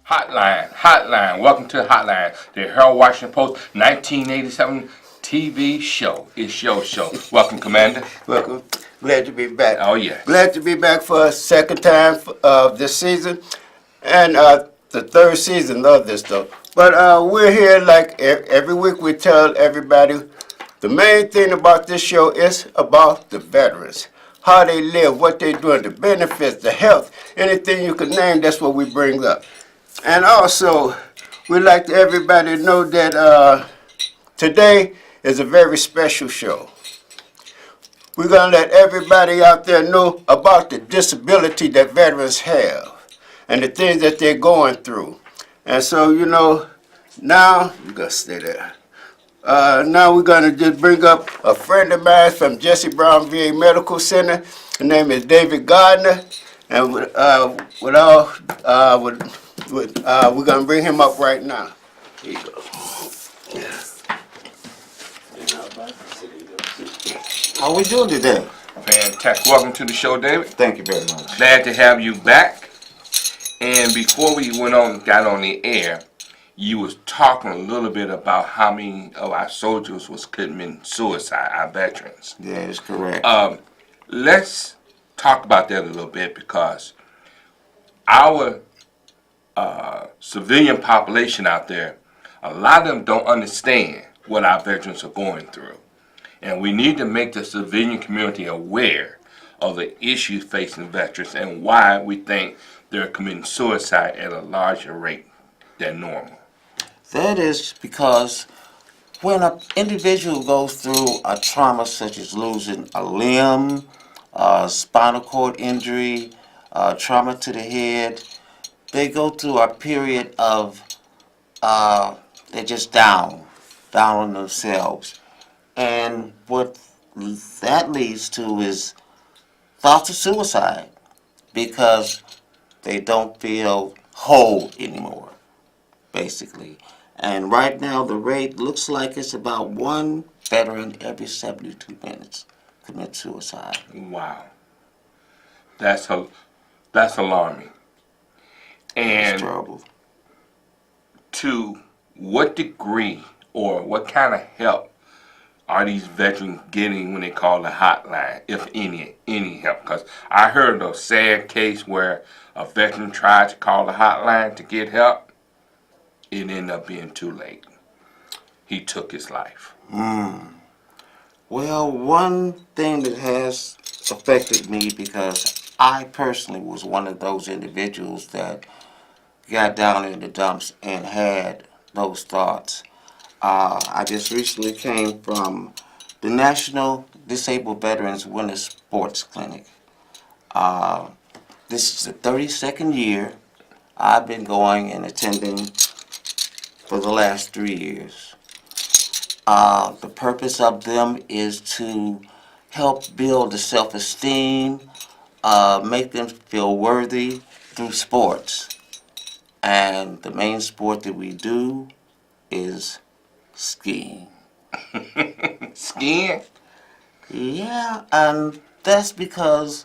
Hotline. Welcome to Hotline, the Harold Washington Post 1987 TV show. It's your show. Welcome, Commander. Welcome. Glad to be back. Oh, yeah. Glad to be back for a second time of this season and the third season of this, though. But we're here like every week. We tell everybody the main thing about this show is about the veterans. How they live, what they're doing, the benefits, the health, anything you can name, that's what we bring up. And also, we'd like to everybody to know that today is a very special show. We're going to let everybody out there know about the disability that veterans have and the things that they're going through. And so, now, you got to stay there. Now we're going to just bring up a friend of mine from Jesse Brown VA Medical Center. His name is David Gardner. And we're going to bring him up right now. Here you go. How we doing today? Fantastic. Welcome to the show, David. Thank you very much. Glad to have you back. And before we got on the air, you was talking a little bit about how many of our soldiers was committing suicide, our veterans. Yeah, that's correct. Let's talk about that a little bit because our civilian population out there, a lot of them don't understand what our veterans are going through. And we need to make the civilian community aware of the issues facing veterans and why we think they're committing suicide at a larger rate than normal. That is because when an individual goes through a trauma such as losing a limb, spinal cord injury, trauma to the head, they go through a period of they're just down on themselves. And what that leads to is thoughts of suicide because they don't feel whole anymore, basically. And right now the rate looks like it's about one veteran every 72 minutes commits suicide. Wow. That's alarming. And It's terrible. To what degree or what kind of help are these veterans getting when they call the hotline, if any help? Because I heard of a sad case where a veteran tried to call the hotline to get help. It ended up being too late. He took his life. Well, one thing that has affected me because I personally was one of those individuals that got down in the dumps and had those thoughts. I just recently came from the National Disabled Veterans Winter Sports Clinic. This is the 32nd year I've been going and attending for the last 3 years. The purpose of them is to help build the self-esteem, make them feel worthy through sports. And the main sport that we do is skiing. Skiing? Yeah, and that's because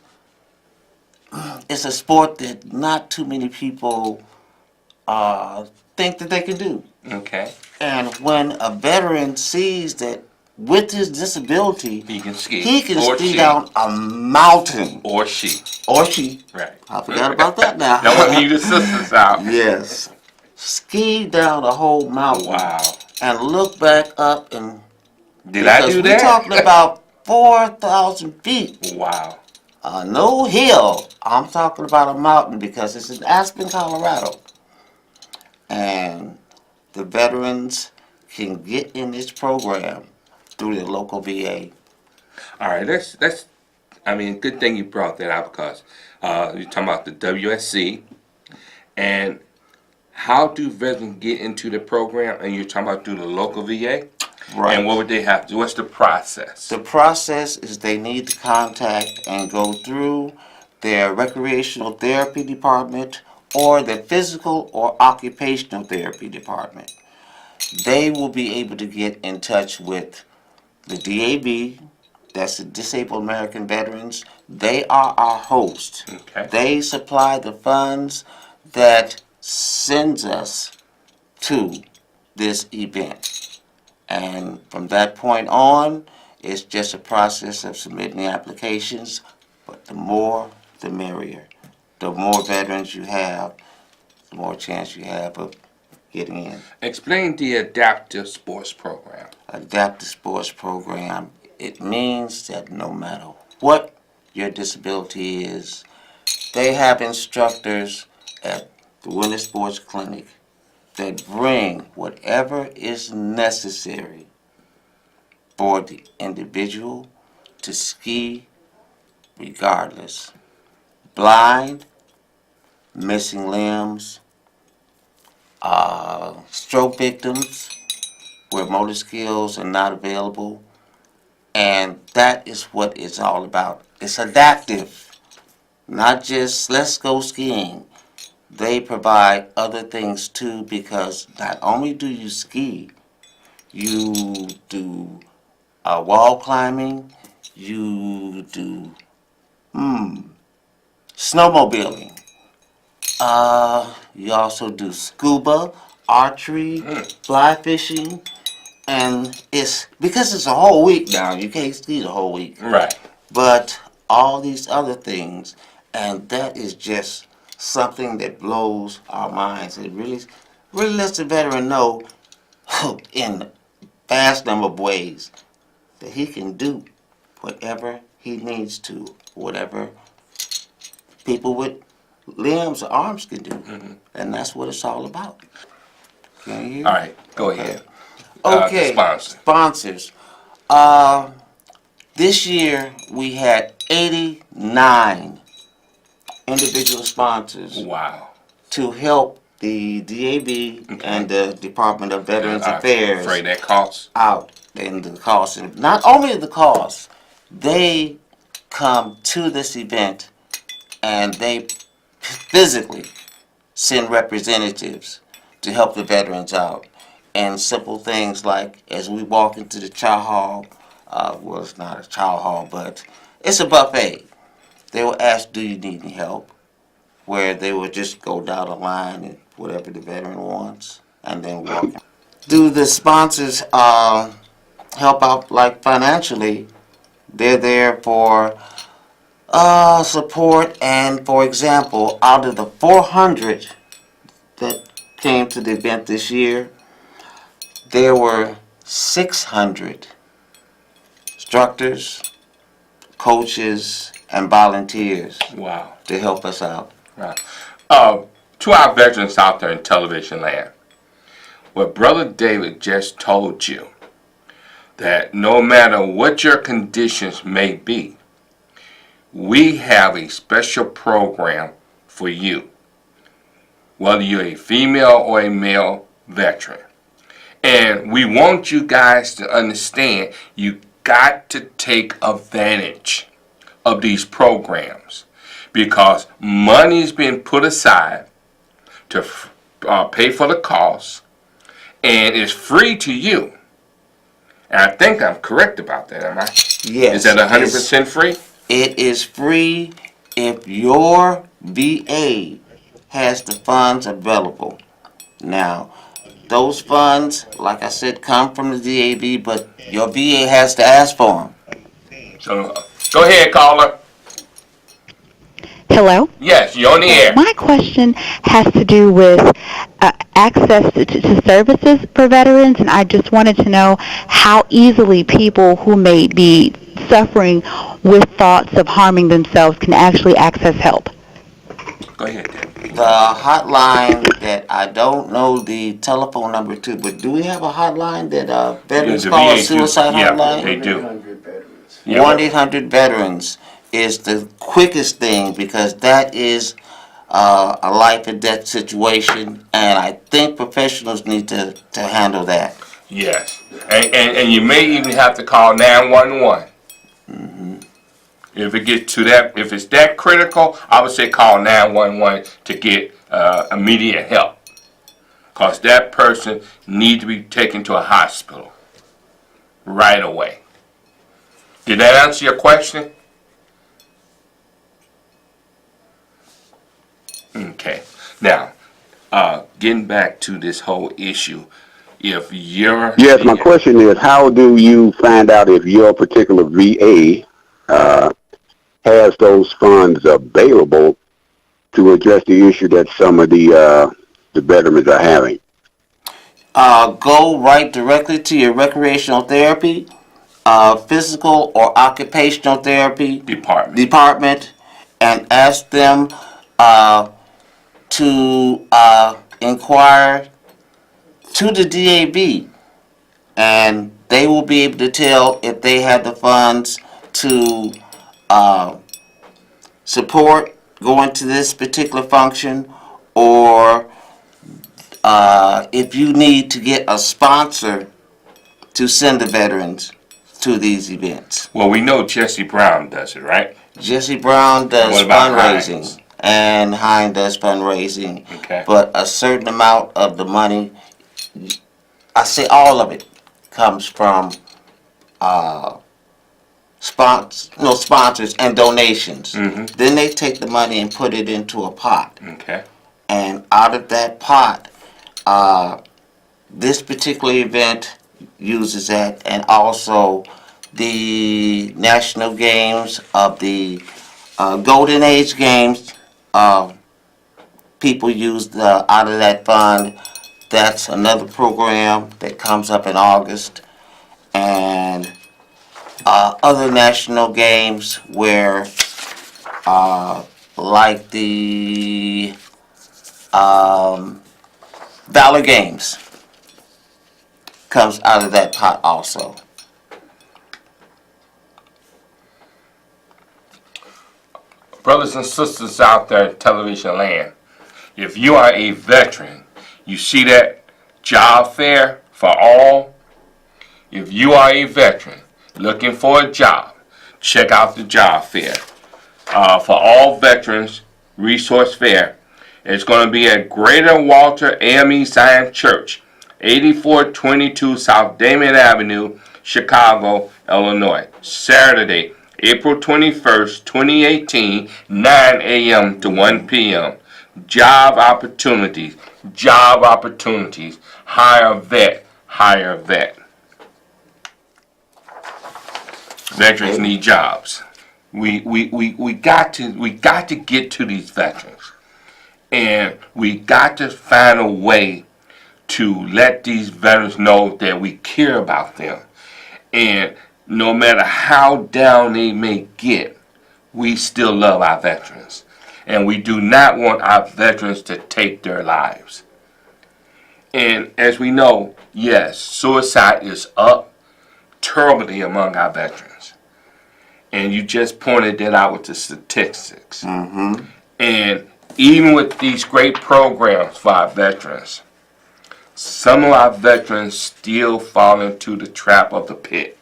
it's a sport that not too many people think that they can do. Okay. And when a veteran sees that with his disability, He can ski. he can Or ski she. down a mountain. Or she. Or she. Right. I forgot about that now. Don't want to leave the sisters out. Yes. Ski down a whole mountain. Wow. And look back up and Did I do that? We're talking about 4,000 feet. Wow. No hill. I'm talking about a mountain because it's in Aspen, Colorado. And the veterans can get in this program through the local VA. All right, that's I mean, good thing you brought that up because you're talking about the WSC and how do veterans get into the program, and you're talking about through the local VA? Right. And what would they have to do? What's the process? The process is they need to contact and go through their recreational therapy department or their physical or occupational therapy department. They will be able to get in touch with the DAV, that's the Disabled American Veterans. They are our host. Okay. They supply the funds that sends us to this event. And from that point on, it's just a process of submitting the applications, but the more, the merrier. The more veterans you have, the more chance you have of getting in. Explain the adaptive sports program. Adaptive sports program, it means that no matter what your disability is, they have instructors at the Winter Sports Clinic that bring whatever is necessary for the individual to ski regardless. Blind, missing limbs, stroke victims where motor skills are not available, and that is what it's all about. It's adaptive, not just let's go skiing. They provide other things too, because not only do you ski, you do wall climbing, you do snowmobiling. You also do scuba, archery, fly fishing, and it's because it's a whole week now. You can't ski the whole week, Right. but all these other things, and that is just something that blows our minds. It really lets the veteran know in vast number of ways that he can do whatever he needs to, whatever people with limbs or arms can do. And that's what it's all about. Can you hear? All right, go ahead. Okay. The sponsor. Sponsors. This year we had 89 individual sponsors Wow. to help the DAB and the Department of Veterans Affairs Afraid that costs. out in the cost. And not only the cost, they come to this event and they physically send representatives to help the veterans out. And simple things like as we walk into the chow hall, well, it's not a chow hall, but it's a buffet. They will ask, do you need any help? Where they will just go down the line and whatever the veteran wants, and then walk. Do the sponsors help out like financially? They're there for support, and for example, out of the 400 that came to the event this year, there were 600 instructors, coaches, and volunteers Wow. to help us out. Right. To our veterans out there in television land, what Brother David just told you, that no matter what your conditions may be, we have a special program for you, whether you're a female or a male veteran. And we want you guys to understand you got to take advantage of these programs, because money's been put aside to pay for the cost, and it's free to you. And I think I'm correct about that, am I? Yes. Is that 100% free? It is free if your VA has the funds available. Now, those funds, like I said, come from the DAB, but your VA has to ask for them. So, go ahead, caller. Hello? Yes, you're on the air. My question has to do with access to services for veterans, and I just wanted to know how easily people who may be suffering with thoughts of harming themselves can actually access help. Go ahead, Deb. The hotline that I don't know the telephone number to, but do we have a hotline that veterans The call a VA suicide yeah, hotline? they do. 1-800-VETERANS is the quickest thing, because that is a life and death situation, and I think professionals need to handle that. Yes. And you may even have to call 911. If it gets to that, if it's that critical, I would say call 911 to get immediate help. Because that person needs to be taken to a hospital right away. Did that answer your question? Okay. Now, getting back to this whole issue, if you're Yes, my question is, how do you find out if your particular VA has those funds available to address the issue that some of the veterans are having? Go right directly to your recreational therapy, physical or occupational therapy department, and ask them to inquire to the DAB, and they will be able to tell if they have the funds to support going to this particular function, or if you need to get a sponsor to send the veterans to these events. Well, we know Jesse Brown does it, right? Jesse Brown does What about fundraising, Hines? and Hines does fundraising. Okay. But a certain amount of the money, I say all of it, comes from sponsors and donations. Mm-hmm. Then they take the money and put it into a pot. Okay. And out of that pot, this particular event uses that, and also the national games of the Golden Age games, people use out of that fund. That's another program that comes up in August. And other national games where, like the Valor Games, comes out of that pot also. Brothers and sisters out there in television land, if you are a veteran, you see that job fair for all. If you are a veteran looking for a job, check out the job fair. For all veterans, resource fair. It's going to be at Greater Walter AME Zion Church, 8422 South Damien Avenue, Chicago, Illinois. Saturday, April 21st, 2018, 9 a.m. to 1 p.m. Job opportunities. Job opportunities. Hire vet. Hire vet. Veterans need jobs. We got to get to these veterans, and we got to find a way to let these veterans know that we care about them, and no matter how down they may get, we still love our veterans, and we do not want our veterans to take their lives. And as we know, yes, suicide is up terribly among our veterans. And you just pointed that out with the statistics. Mm-hmm. And even with these great programs for our veterans, some of our veterans still fall into the trap of the pit.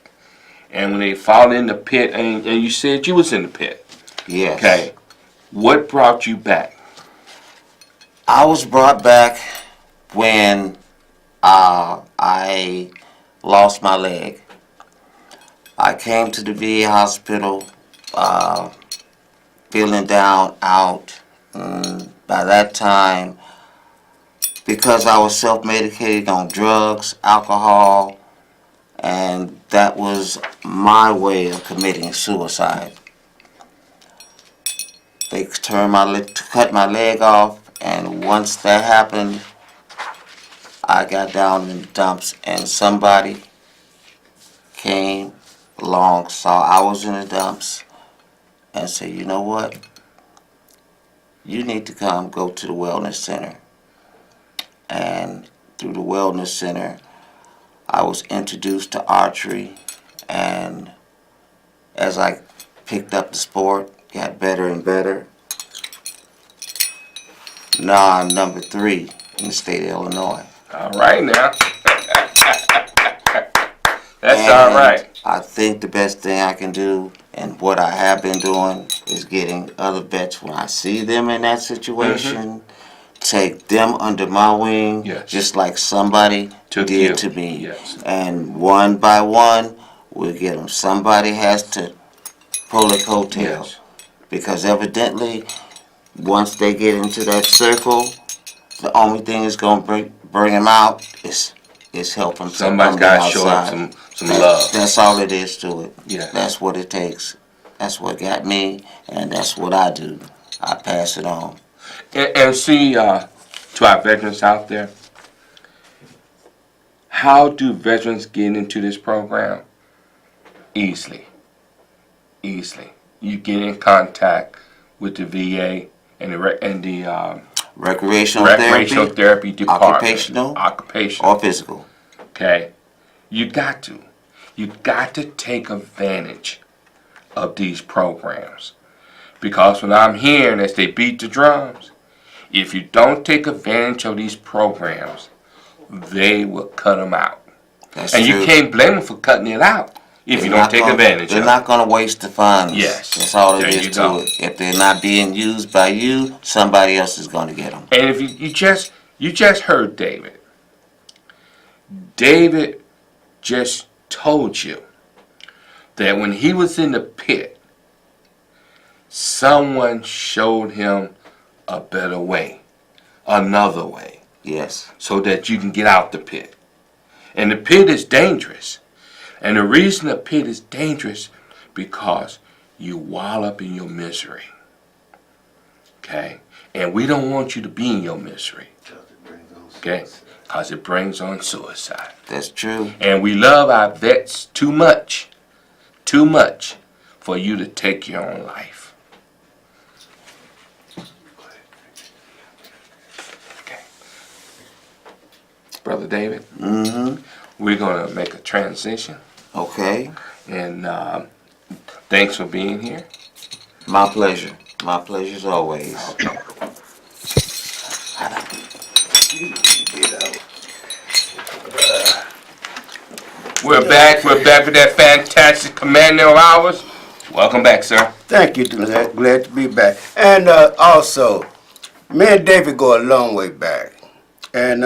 And when they fall in the pit, and you said you was in the pit. Yes. Okay. What brought you back? I was brought back when I lost my leg. I came to the VA hospital feeling down, out. By that time, because I was self-medicated on drugs, alcohol, and that was my way of committing suicide. They cut my leg off, and once that happened, I got down in the dumps, and somebody came along, saw I was in the dumps, and said, you know what? You need to go to the wellness center. And through the wellness center, I was introduced to archery, and as I picked up the sport, got better and better. Now I'm number 3 in the state of Illinois. All right now. That's And all right. I think the best thing I can do, and what I have been doing, is getting other vets when I see them in that situation, take them under my wing, Yes. just like somebody Took did you. to me. Yes. And one by one, we'll get them. Somebody has to pull their coattails. Yes. Because evidently, once they get into that circle, The only thing that's gonna bring him out is help him. Somebody's got to show up some love. That's all it is to it. Yeah. That's what it takes. That's what got me, and that's what I do. I pass it on. And see, to our veterans out there, how do veterans get into this program? Easily. You get in contact with the VA and the Recreational therapy department. occupational Occupational. or physical. Okay? You got to take advantage of these programs. Because when I'm hearing as they beat the drums, if you don't take advantage of these programs, they will cut them out. That's And true. you can't blame them for cutting it out if you don't take advantage of They're it. not going to waste the funds. Yes. That's all it There is you to go. it. If they're not being used by you, somebody else is going to get them. And if you just heard David. David just told you that when he was in the pit, someone showed him a better way, another way, Yes. so that you can get out the pit. And the pit is dangerous. And the reason the pit is dangerous because you wallop in your misery. Okay? And we don't want you to be in your misery. Okay? Because it brings on suicide. That's true. And we love our vets too much for you to take your own life. Okay. Brother David, Mm-hmm. we're going to make a transition. Okay. And thanks for being here. My pleasure. My pleasure as always. We're back with that fantastic commander of ours. Welcome back, sir. Thank you, glad to be back. And also, me and David go a long way back. And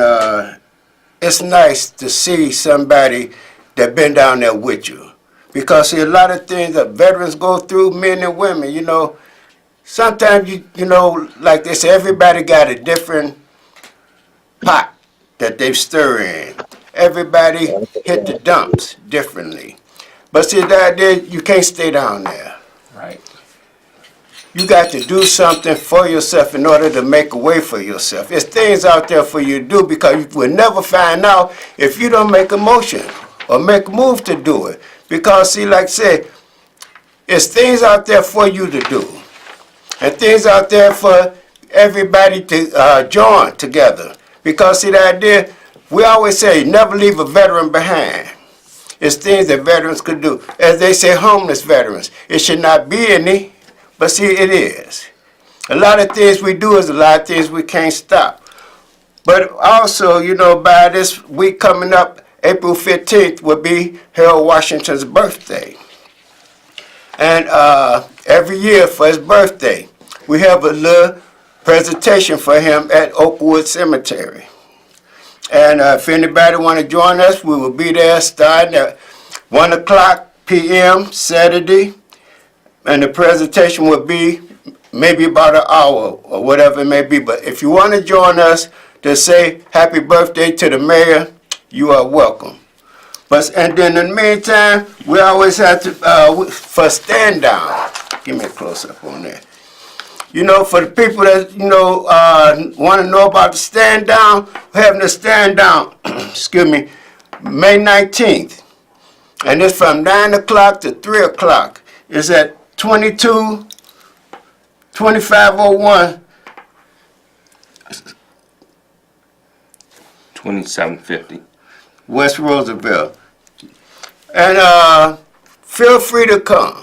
it's nice to see somebody that been down there with you. Because see, a lot of things that veterans go through, men and women, you know, sometimes, you know, like they say, everybody got a different pot that they stir in. Everybody hit the dumps differently. But see, the idea, you can't stay down there. Right. You got to do something for yourself in order to make a way for yourself. There's things out there for you to do because you will never find out if you don't make a motion or make a move to do it. Because see, like I said, there's things out there for you to do. And things out there for everybody to join together. Because see, the idea, we always say, never leave a veteran behind. It's things that veterans could do. As they say, homeless veterans. It should not be any, but see, it is. A lot of things we do is a lot of things we can't stop. But also, you know, by this week coming up, April 15th will be Harold Washington's birthday. And every year for his birthday, we have a little presentation for him at Oakwood Cemetery. And if anybody want to join us, we will be there starting at 1 o'clock p.m. Saturday. And the presentation will be maybe about an hour or whatever it may be. But if you want to join us to say happy birthday to the mayor, you are welcome. And then in the meantime, we always have to, for stand down, give me a close up on that. You know, for the people that, you know, want to know about the stand down, we're having a stand down, excuse me, May 19th. And it's from 9 o'clock to 3 o'clock. It's at 2501 2750. West Roosevelt. And feel free to come.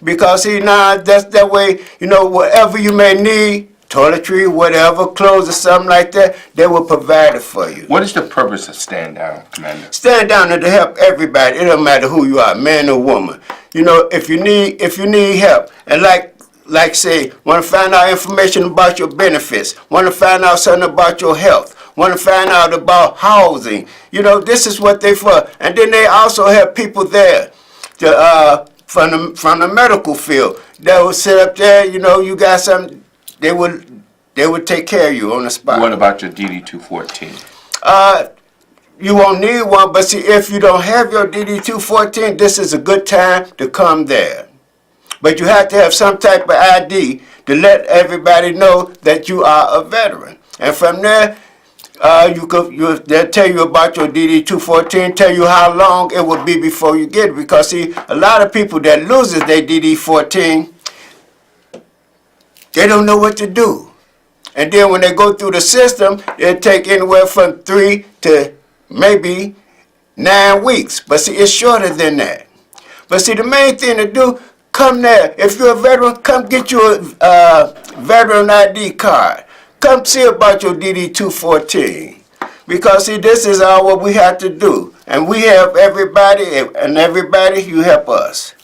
Because see, now that's that way, you know, whatever you may need, toiletry, whatever, clothes or something like that, they will provide it for you. What is the purpose of stand down, Commander? Stand down and to help everybody. It don't matter who you are, man or woman. You know, if you need help, and like say, want to find out information about your benefits, want to find out something about your health, want to find out about housing, you know, this is what they for. And then they also have people there to from the medical field that will sit up there, you know, you got something, they will They would take care of you on the spot. What about your DD-214? You won't need one, but see, if you don't have your DD-214, this is a good time to come there. But you have to have some type of ID to let everybody know that you are a veteran. And from there, they'll tell you about your DD-214, tell you how long it will be before you get it. Because see, a lot of people that loses their DD-14, they don't know what to do. And then when they go through the system, it'll take anywhere from 3 to maybe 9 weeks. But see, it's shorter than that. But see, the main thing to do, come there. If you're a veteran, come get you a veteran ID card. Come see about your DD-214. Because see, this is all what we have to do. And we help everybody, and everybody, you help us.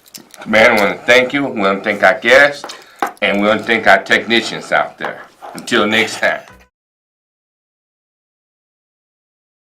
Man, I want to thank you. We want to thank our guests, and we want to thank our technicians out there. Until next time.